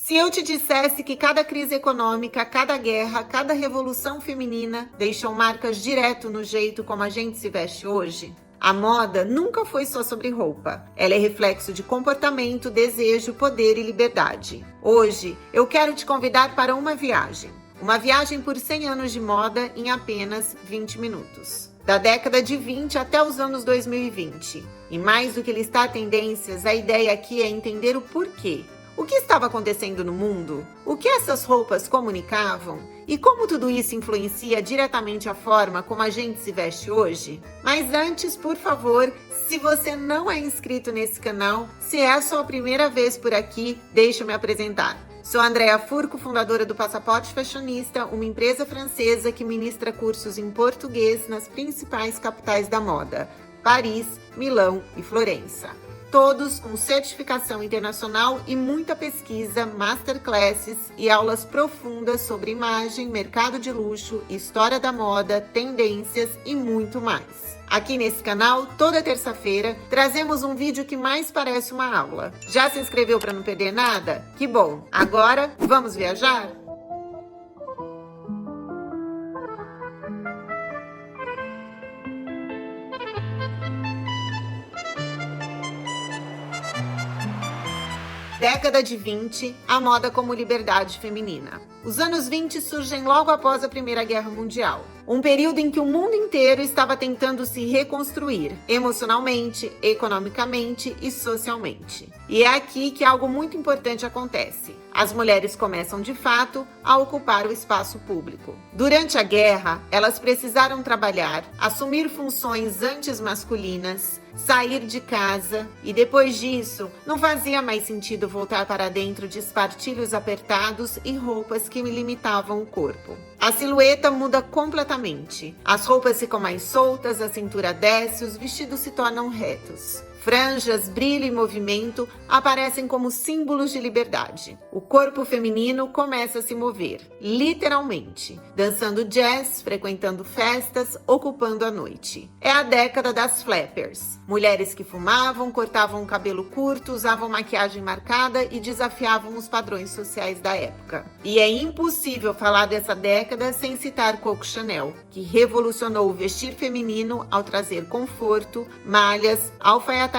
Se eu te dissesse que cada crise econômica, cada guerra, cada revolução feminina deixam marcas direto no jeito como a gente se veste hoje? A moda nunca foi só sobre roupa. Ela é reflexo de comportamento, desejo, poder e liberdade. Hoje, eu quero te convidar para uma viagem. Uma viagem por 100 anos de moda em apenas 20 minutos. Da década de 20 até os anos 2020. E mais do que listar tendências, a ideia aqui é entender o porquê. O que estava acontecendo no mundo? O que essas roupas comunicavam? E como tudo isso influencia diretamente a forma como a gente se veste hoje? Mas antes, por favor, se você não é inscrito nesse canal, se é a sua primeira vez por aqui, deixa eu me apresentar. Sou Andrea Furco, fundadora do Passaporte Fashionista, uma empresa francesa que ministra cursos em português nas principais capitais da moda: Paris, Milão e Florença. Todos com certificação internacional e muita pesquisa, masterclasses e aulas profundas sobre imagem, mercado de luxo, história da moda, tendências e muito mais. Aqui nesse canal, toda terça-feira, trazemos um vídeo que mais parece uma aula. Já se inscreveu para não perder nada? Que bom! Agora, vamos viajar? Década de 20, a moda como liberdade feminina. Os anos 20 surgem logo após a Primeira Guerra Mundial. Um período em que o mundo inteiro estava tentando se reconstruir, emocionalmente, economicamente e socialmente. E é aqui que algo muito importante acontece. As mulheres começam, de fato, a ocupar o espaço público. Durante a guerra, elas precisaram trabalhar, assumir funções antes masculinas, sair de casa e depois disso, não fazia mais sentido voltar para dentro de espartilhos apertados e roupas que limitavam o corpo. A silhueta muda completamente. As roupas ficam mais soltas, a cintura desce, os vestidos se tornam retos. Franjas, brilho e movimento aparecem como símbolos de liberdade. O corpo feminino começa a se mover, literalmente, dançando jazz, frequentando festas, ocupando a noite. É a década das flappers. Mulheres que fumavam, cortavam o cabelo curto, usavam maquiagem marcada e desafiavam os padrões sociais da época. E é impossível falar dessa década sem citar Coco Chanel, que revolucionou o vestir feminino ao trazer conforto, malhas, alfaiataria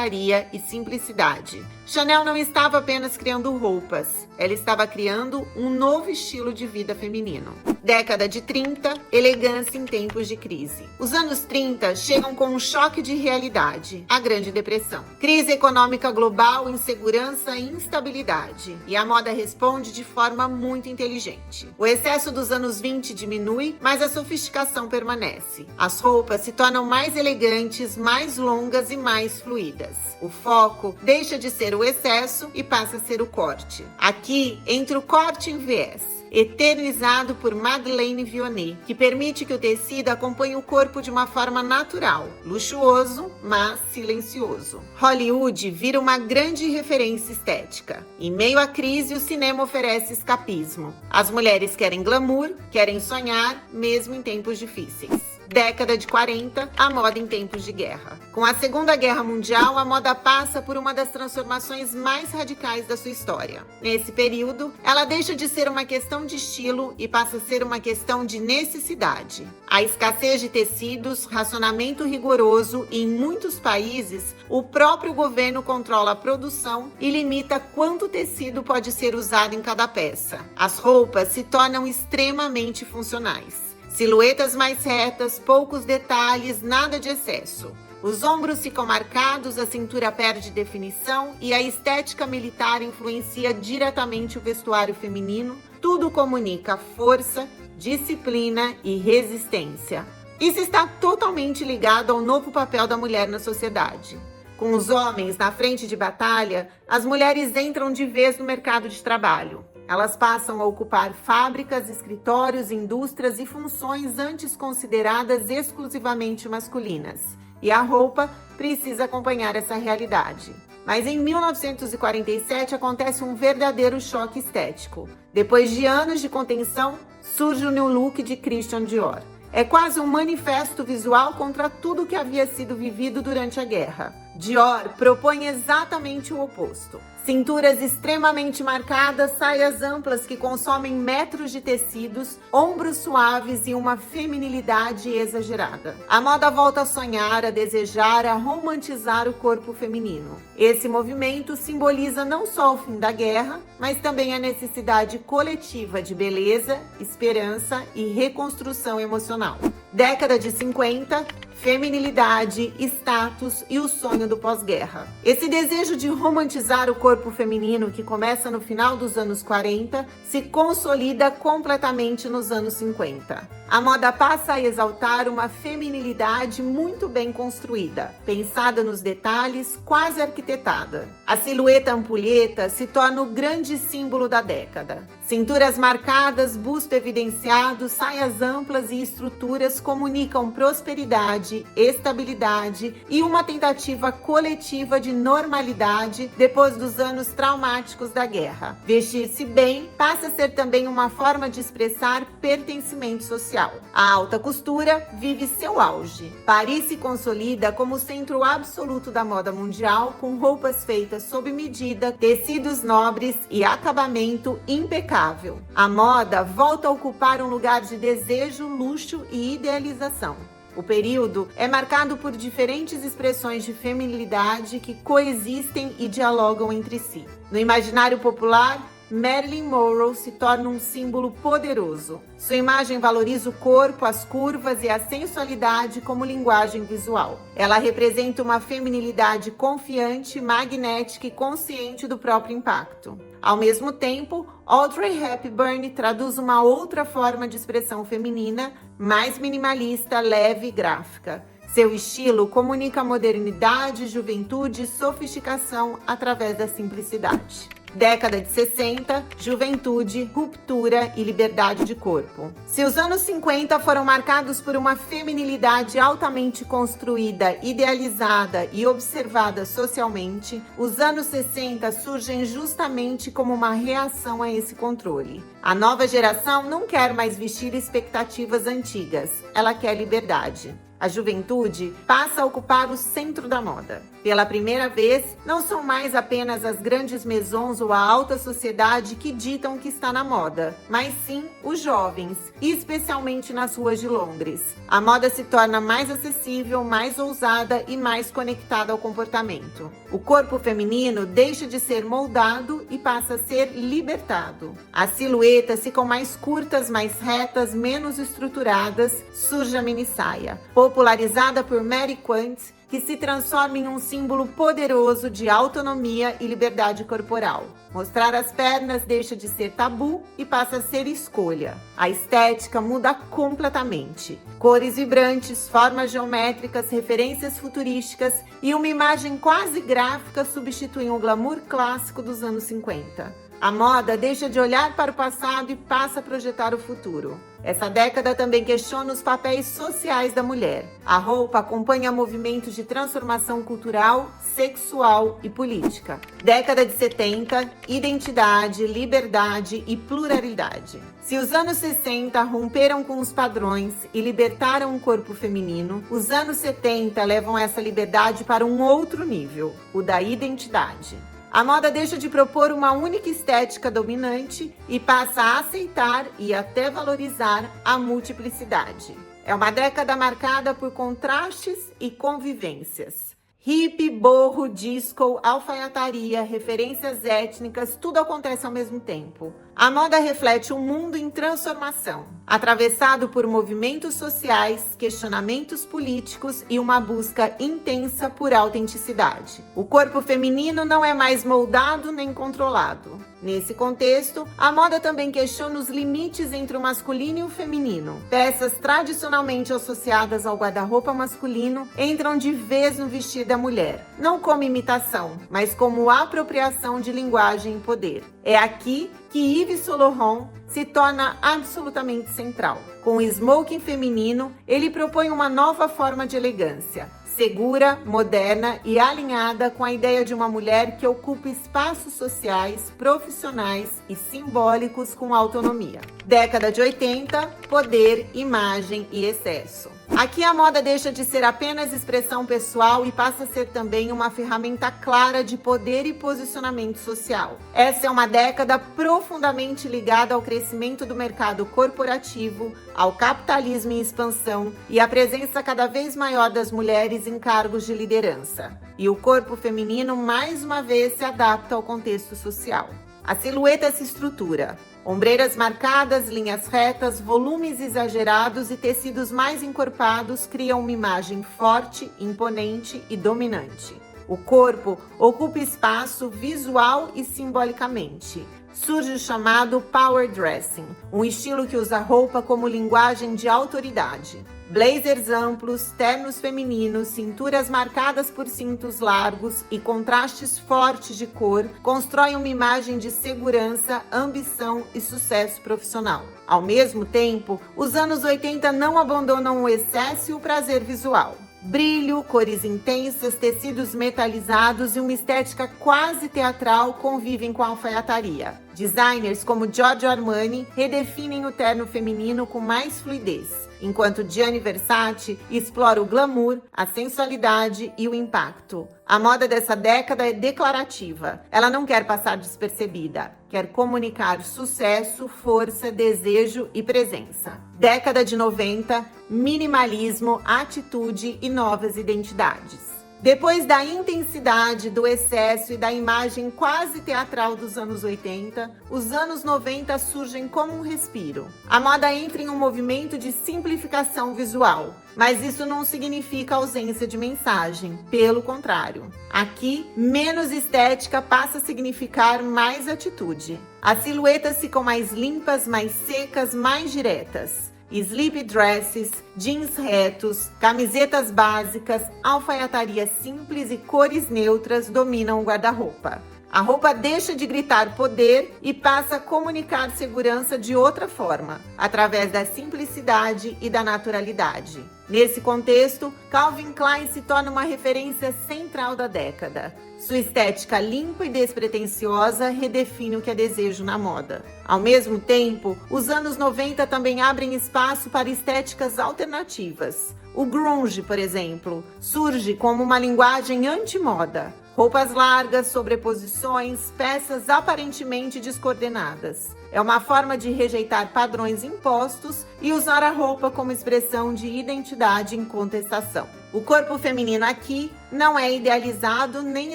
e simplicidade. Chanel não estava apenas criando roupas, ela estava criando um novo estilo de vida feminino. Década de 30, elegância em tempos de crise. Os anos 30 chegam com um choque de realidade, a Grande Depressão. Crise econômica global, insegurança e instabilidade. E a moda responde de forma muito inteligente. O excesso dos anos 20 diminui, mas a sofisticação permanece. As roupas se tornam mais elegantes, mais longas e mais fluidas. O foco deixa de ser o excesso e passa a ser o corte. Aqui, entre o corte em viés, eternizado por Madeleine Vionnet, que permite que o tecido acompanhe o corpo de uma forma natural, luxuoso, mas silencioso. Hollywood vira uma grande referência estética. Em meio à crise, o cinema oferece escapismo. As mulheres querem glamour, querem sonhar, mesmo em tempos difíceis. Década de 40, a moda em tempos de guerra. Com a Segunda Guerra Mundial, a moda passa por uma das transformações mais radicais da sua história. Nesse período, ela deixa de ser uma questão de estilo e passa a ser uma questão de necessidade. A escassez de tecidos, racionamento rigoroso e, em muitos países, o próprio governo controla a produção e limita quanto tecido pode ser usado em cada peça. As roupas se tornam extremamente funcionais. Silhuetas mais retas, poucos detalhes, nada de excesso. Os ombros ficam marcados, a cintura perde definição e a estética militar influencia diretamente o vestuário feminino. Tudo comunica força, disciplina e resistência. Isso está totalmente ligado ao novo papel da mulher na sociedade. Com os homens na frente de batalha, as mulheres entram de vez no mercado de trabalho. Elas passam a ocupar fábricas, escritórios, indústrias e funções antes consideradas exclusivamente masculinas. E a roupa precisa acompanhar essa realidade. Mas em 1947 acontece um verdadeiro choque estético. Depois de anos de contenção, surge o new look de Christian Dior. É quase um manifesto visual contra tudo que havia sido vivido durante a guerra. Dior propõe exatamente o oposto. Cinturas extremamente marcadas, saias amplas que consomem metros de tecidos, ombros suaves e uma feminilidade exagerada. A moda volta a sonhar, a desejar, a romantizar o corpo feminino. Esse movimento simboliza não só o fim da guerra, mas também a necessidade coletiva de beleza, esperança e reconstrução emocional. Década de 50, feminilidade, status e o sonho do pós-guerra. Esse desejo de romantizar o corpo feminino, que começa no final dos anos 40, se consolida completamente nos anos 50. A moda passa a exaltar uma feminilidade muito bem construída, pensada nos detalhes, quase arquitetada. A silhueta ampulheta se torna o grande símbolo da década. Cinturas marcadas, busto evidenciado, saias amplas e estruturas comunicam prosperidade, estabilidade e uma tentativa coletiva de normalidade depois dos anos traumáticos da guerra. Vestir-se bem passa a ser também uma forma de expressar pertencimento social. A alta costura vive seu auge. Paris se consolida como o centro absoluto da moda mundial, com roupas feitas sob medida, tecidos nobres e acabamento impecável. A moda volta a ocupar um lugar de desejo, luxo e idealização. O período é marcado por diferentes expressões de feminilidade que coexistem e dialogam entre si. No imaginário popular, Marilyn Monroe se torna um símbolo poderoso. Sua imagem valoriza o corpo, as curvas e a sensualidade como linguagem visual. Ela representa uma feminilidade confiante, magnética e consciente do próprio impacto. Ao mesmo tempo, Audrey Hepburn traduz uma outra forma de expressão feminina, mais minimalista, leve e gráfica. Seu estilo comunica modernidade, juventude e sofisticação através da simplicidade. Década de 60, juventude, ruptura e liberdade de corpo. Se os anos 50 foram marcados por uma feminilidade altamente construída, idealizada e observada socialmente, os anos 60 surgem justamente como uma reação a esse controle. A nova geração não quer mais vestir expectativas antigas, ela quer liberdade. A juventude passa a ocupar o centro da moda. Pela primeira vez, não são mais apenas as grandes maisons ou a alta sociedade que ditam o que está na moda, mas sim os jovens, especialmente nas ruas de Londres. A moda se torna mais acessível, mais ousada e mais conectada ao comportamento. O corpo feminino deixa de ser moldado e passa a ser libertado. As silhuetas ficam mais curtas, mais retas, menos estruturadas, surge a minissaia, popularizada por Mary Quant, que se transforma em um símbolo poderoso de autonomia e liberdade corporal. Mostrar as pernas deixa de ser tabu e passa a ser escolha. A estética muda completamente. Cores vibrantes, formas geométricas, referências futurísticas e uma imagem quase gráfica substituem o glamour clássico dos anos 50. A moda deixa de olhar para o passado e passa a projetar o futuro. Essa década também questiona os papéis sociais da mulher. A roupa acompanha movimentos de transformação cultural, sexual e política. Década de 70, identidade, liberdade e pluralidade. Se os anos 60 romperam com os padrões e libertaram o corpo feminino, os anos 70 levam essa liberdade para um outro nível, o da identidade. A moda deixa de propor uma única estética dominante e passa a aceitar e até valorizar a multiplicidade. É uma década marcada por contrastes e convivências. Hip, borro, disco, alfaiataria, referências étnicas, tudo acontece ao mesmo tempo. A moda reflete um mundo em transformação, atravessado por movimentos sociais, questionamentos políticos e uma busca intensa por autenticidade. O corpo feminino não é mais moldado nem controlado. Nesse contexto, a moda também questiona os limites entre o masculino e o feminino. Peças tradicionalmente associadas ao guarda-roupa masculino entram de vez no vestir da mulher, não como imitação, mas como apropriação de linguagem e poder. É aqui que Yves Saint Laurent se torna absolutamente central. Com o smoking feminino, ele propõe uma nova forma de elegância, segura, moderna e alinhada com a ideia de uma mulher que ocupa espaços sociais, profissionais e simbólicos com autonomia. Década de 80, poder, imagem e excesso. Aqui a moda deixa de ser apenas expressão pessoal e passa a ser também uma ferramenta clara de poder e posicionamento social. Essa é uma década profundamente ligada ao crescimento do mercado corporativo, ao capitalismo em expansão e à presença cada vez maior das mulheres em cargos de liderança. E o corpo feminino mais uma vez se adapta ao contexto social. A silhueta se estrutura. Ombreiras marcadas, linhas retas, volumes exagerados e tecidos mais encorpados criam uma imagem forte, imponente e dominante. O corpo ocupa espaço visual e simbolicamente. Surge o chamado power dressing, um estilo que usa roupa como linguagem de autoridade. Blazers amplos, ternos femininos, cinturas marcadas por cintos largos e contrastes fortes de cor constroem uma imagem de segurança, ambição e sucesso profissional. Ao mesmo tempo, os anos 80 não abandonam o excesso e o prazer visual. Brilho, cores intensas, tecidos metalizados e uma estética quase teatral convivem com a alfaiataria. Designers como Giorgio Armani redefinem o terno feminino com mais fluidez, enquanto Gianni Versace explora o glamour, a sensualidade e o impacto. A moda dessa década é declarativa. Ela não quer passar despercebida, quer comunicar sucesso, força, desejo e presença. Década de 90, minimalismo, atitude e novas identidades. Depois da intensidade, do excesso e da imagem quase teatral dos anos 80, os anos 90 surgem como um respiro. A moda entra em um movimento de simplificação visual, mas isso não significa ausência de mensagem, pelo contrário. Aqui, menos estética passa a significar mais atitude. As silhuetas ficam mais limpas, mais secas, mais diretas. Sleep dresses, jeans retos, camisetas básicas, alfaiataria simples e cores neutras dominam o guarda-roupa. A roupa deixa de gritar poder e passa a comunicar segurança de outra forma, através da simplicidade e da naturalidade. Nesse contexto, Calvin Klein se torna uma referência central da década. Sua estética limpa e despretensiosa redefine o que é desejo na moda. Ao mesmo tempo, os anos 90 também abrem espaço para estéticas alternativas. O grunge, por exemplo, surge como uma linguagem anti-moda. Roupas largas, sobreposições, peças aparentemente descoordenadas. É uma forma de rejeitar padrões impostos e usar a roupa como expressão de identidade em contestação. O corpo feminino aqui não é idealizado nem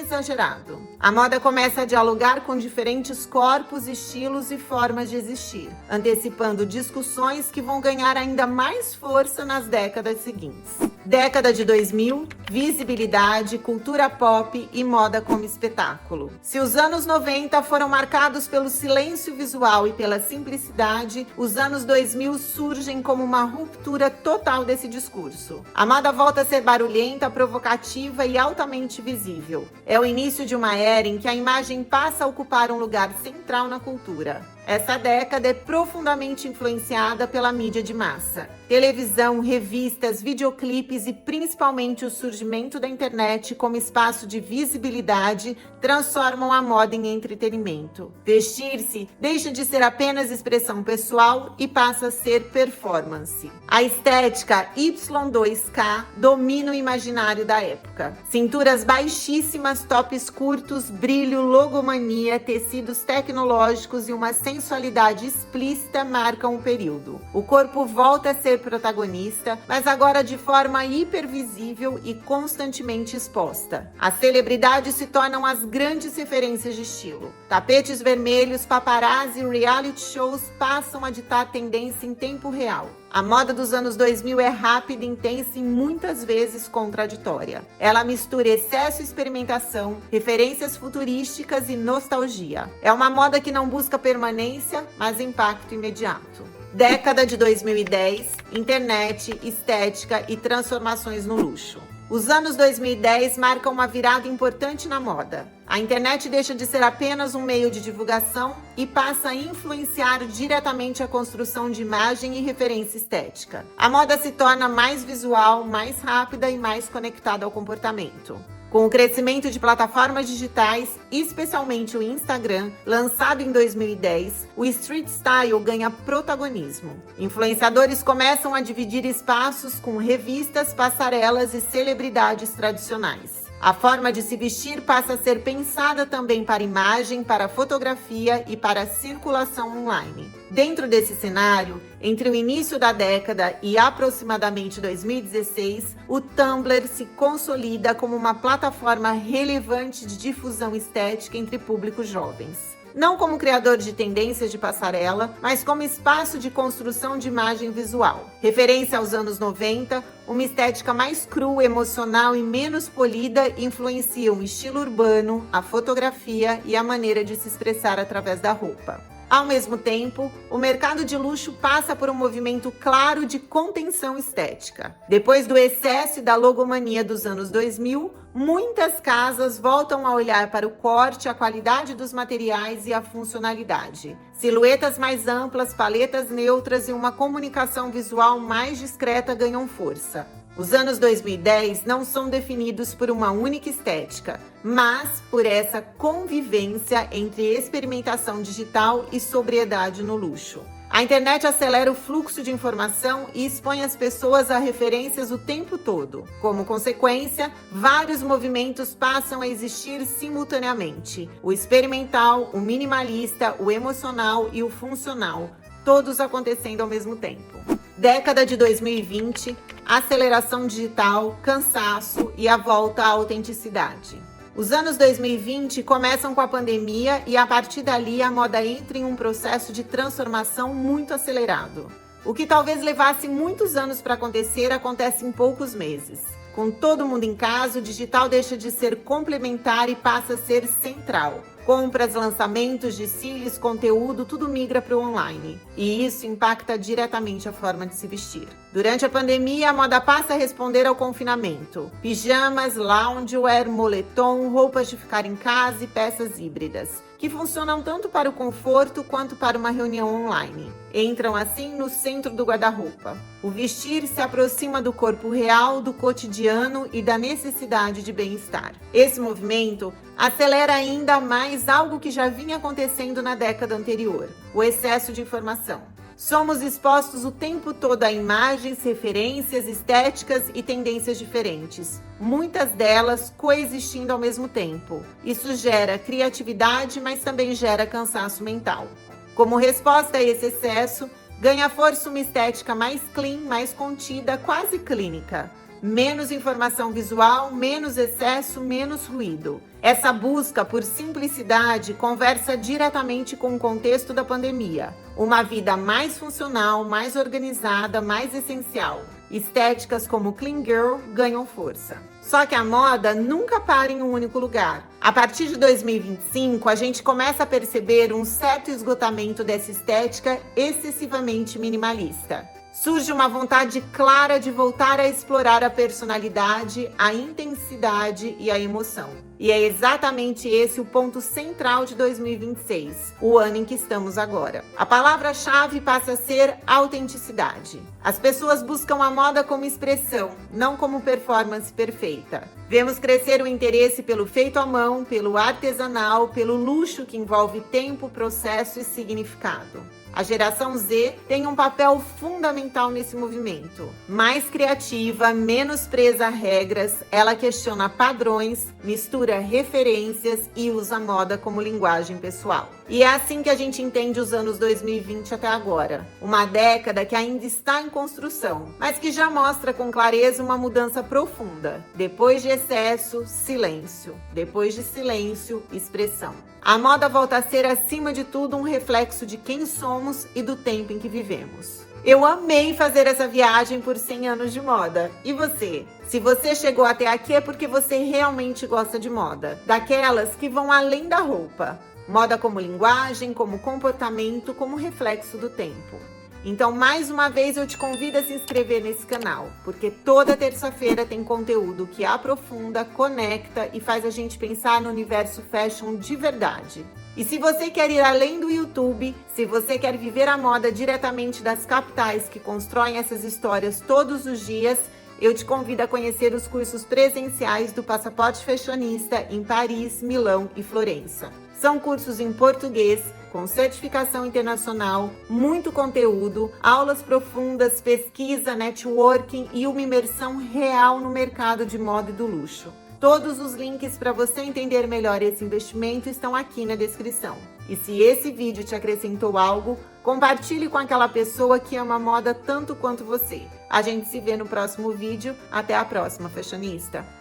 exagerado. A moda começa a dialogar com diferentes corpos, estilos e formas de existir, antecipando discussões que vão ganhar ainda mais força nas décadas seguintes. Década de 2000, visibilidade, cultura pop e moda como espetáculo. Se os anos 90 foram marcados pelo silêncio visual e pela simplicidade, os anos 2000 surgem como uma ruptura total desse discurso. A moda volta a ser barulhenta, provocativa e altamente visível. É o início de uma era em que a imagem passa a ocupar um lugar central na cultura. Essa década é profundamente influenciada pela mídia de massa. Televisão, revistas, videoclipes e principalmente o surgimento da internet como espaço de visibilidade transformam a moda em entretenimento. Vestir-se deixa de ser apenas expressão pessoal e passa a ser performance. A estética Y2K domina o imaginário da época. Cinturas baixíssimas, tops curtos, brilho, logomania, tecidos tecnológicos e uma sensualidade explícita marcam o período. O corpo volta a ser protagonista, mas agora de forma hipervisível e constantemente exposta. As celebridades se tornam as grandes referências de estilo. Tapetes vermelhos, paparazzi e reality shows passam a ditar tendência em tempo real. A moda dos anos 2000 é rápida, intensa e muitas vezes contraditória. Ela mistura excesso e experimentação, referências futurísticas e nostalgia. É uma moda que não busca permanência, mas impacto imediato. Década de 2010, internet, estética e transformações no luxo. Os anos 2010 marcam uma virada importante na moda. A internet deixa de ser apenas um meio de divulgação e passa a influenciar diretamente a construção de imagem e referência estética. A moda se torna mais visual, mais rápida e mais conectada ao comportamento. Com o crescimento de plataformas digitais, especialmente o Instagram, lançado em 2010, o street style ganha protagonismo. Influenciadores começam a dividir espaços com revistas, passarelas e celebridades tradicionais. A forma de se vestir passa a ser pensada também para imagem, para fotografia e para circulação online. Dentro desse cenário, entre o início da década e aproximadamente 2016, o Tumblr se consolida como uma plataforma relevante de difusão estética entre públicos jovens. Não como criador de tendências de passarela, mas como espaço de construção de imagem visual. Referência aos anos 90, uma estética mais crua, emocional e menos polida influencia o estilo urbano, a fotografia e a maneira de se expressar através da roupa. Ao mesmo tempo, o mercado de luxo passa por um movimento claro de contenção estética. Depois do excesso e da logomania dos anos 2000, muitas casas voltam a olhar para o corte, a qualidade dos materiais e a funcionalidade. Silhuetas mais amplas, paletas neutras e uma comunicação visual mais discreta ganham força. Os anos 2010 não são definidos por uma única estética, mas por essa convivência entre experimentação digital e sobriedade no luxo. A internet acelera o fluxo de informação e expõe as pessoas a referências o tempo todo. Como consequência, vários movimentos passam a existir simultaneamente: o experimental, o minimalista, o emocional e o funcional, todos acontecendo ao mesmo tempo. Década de 2020, aceleração digital, cansaço e a volta à autenticidade. Os anos 2020 começam com a pandemia e a partir dali a moda entra em um processo de transformação muito acelerado. O que talvez levasse muitos anos para acontecer, acontece em poucos meses. Com todo mundo em casa, o digital deixa de ser complementar e passa a ser central. Compras, lançamentos, desfiles, conteúdo, tudo migra para o online. E isso impacta diretamente a forma de se vestir. Durante a pandemia, a moda passa a responder ao confinamento. Pijamas, loungewear, moletom, roupas de ficar em casa e peças híbridas, que funcionam tanto para o conforto quanto para uma reunião online. Entram assim no centro do guarda-roupa. O vestir se aproxima do corpo real, do cotidiano e da necessidade de bem-estar. Esse movimento acelera ainda mais algo que já vinha acontecendo na década anterior: o excesso de informação. Somos expostos o tempo todo a imagens, referências, estéticas e tendências diferentes, muitas delas coexistindo ao mesmo tempo. Isso gera criatividade, mas também gera cansaço mental. Como resposta a esse excesso, ganha força uma estética mais clean, mais contida, quase clínica. Menos informação visual, menos excesso, menos ruído. Essa busca por simplicidade conversa diretamente com o contexto da pandemia. Uma vida mais funcional, mais organizada, mais essencial. Estéticas como Clean Girl ganham força. Só que a moda nunca para em um único lugar. A partir de 2025, a gente começa a perceber um certo esgotamento dessa estética excessivamente minimalista. Surge uma vontade clara de voltar a explorar a personalidade, a intensidade e a emoção. E é exatamente esse o ponto central de 2026, o ano em que estamos agora. A palavra-chave passa a ser autenticidade. As pessoas buscam a moda como expressão, não como performance perfeita. Vemos crescer o interesse pelo feito à mão, pelo artesanal, pelo luxo que envolve tempo, processo e significado. A geração Z tem um papel fundamental nesse movimento. Mais criativa, menos presa a regras, ela questiona padrões, mistura referências e usa a moda como linguagem pessoal. E é assim que a gente entende os anos 2020 até agora. Uma década que ainda está em construção, mas que já mostra com clareza uma mudança profunda. Depois de excesso, silêncio. Depois de silêncio, expressão. A moda volta a ser, acima de tudo, um reflexo de quem somos e do tempo em que vivemos. Eu amei fazer essa viagem por 100 anos de moda. E você? Se você chegou até aqui é porque você realmente gosta de moda. Daquelas que vão além da roupa. Moda como linguagem, como comportamento, como reflexo do tempo. Então, mais uma vez, eu te convido a se inscrever nesse canal, porque toda terça-feira tem conteúdo que aprofunda, conecta e faz a gente pensar no universo fashion de verdade. E se você quer ir além do YouTube, se você quer viver a moda diretamente das capitais que constroem essas histórias todos os dias, eu te convido a conhecer os cursos presenciais do Passaporte Fashionista em Paris, Milão e Florença. São cursos em português, com certificação internacional, muito conteúdo, aulas profundas, pesquisa, networking e uma imersão real no mercado de moda e do luxo. Todos os links para você entender melhor esse investimento estão aqui na descrição. E se esse vídeo te acrescentou algo, compartilhe com aquela pessoa que ama moda tanto quanto você. A gente se vê no próximo vídeo. Até a próxima, fashionista!